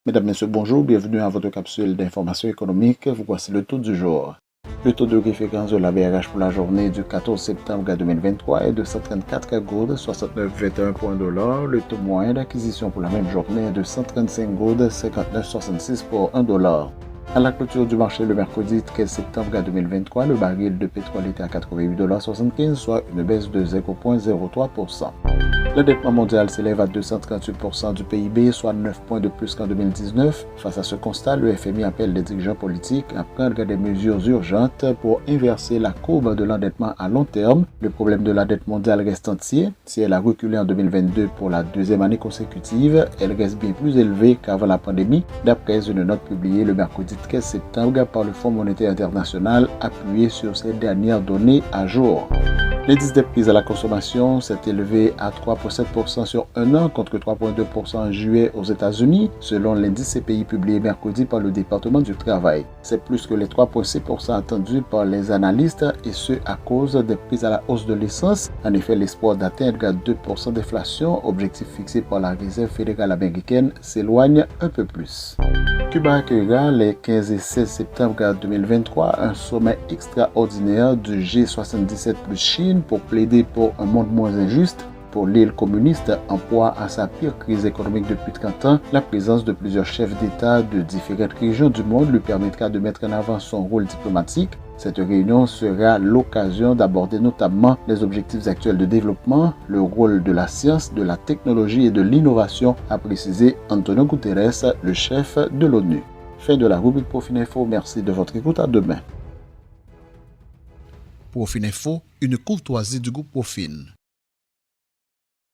Mesdames, Messieurs, bonjour, bienvenue à votre capsule d'information économique. Voici le taux du jour. Le taux de référence de la BRH pour la journée du 14 septembre 2023 est de 134,6921 pour $1. Le taux moyen d'acquisition pour la même journée est de 135,5966 pour $1. À la clôture du marché le mercredi 13 septembre 2023, le baril de pétrole était à 88,75 $, soit une baisse de 0,03%. L'endettement mondial s'élève à 238% du PIB, soit 9 points de plus qu'en 2019. Face à ce constat, le FMI appelle les dirigeants politiques à prendre des mesures urgentes pour inverser la courbe de l'endettement à long terme. Le problème de la dette mondiale reste entier. Si elle a reculé en 2022 pour la deuxième année consécutive, elle reste bien plus élevée qu'avant la pandémie, d'après une note publiée le mercredi 13 septembre par le Fonds monétaire international appuyé sur ces dernières données à jour. L'indice des prix à la consommation s'est élevé à 3,7% sur un an contre 3,2% en juillet aux États-Unis, selon l'indice CPI publié mercredi par le département du travail. C'est plus que les 3,6% attendus par les analystes et ce à cause des prix à la hausse de l'essence. En effet, l'espoir d'atteindre 2% d'inflation, objectif fixé par la Réserve fédérale américaine, s'éloigne un peu plus. Cuba accueillera les 15 et 16 septembre 2023 un sommet extraordinaire du G77 plus Chine pour plaider pour un monde moins injuste. Pour l'île communiste en proie à sa pire crise économique depuis 30 ans, la présence de plusieurs chefs d'État de différentes régions du monde lui permettra de mettre en avant son rôle diplomatique. Cette réunion sera l'occasion d'aborder notamment les objectifs actuels de développement, le rôle de la science, de la technologie et de l'innovation, a précisé Antonio Guterres, le chef de l'ONU. Fin de la rubrique Profininfo, merci de votre écoute, à demain. Profininfo, une courtoisie du groupe Profin.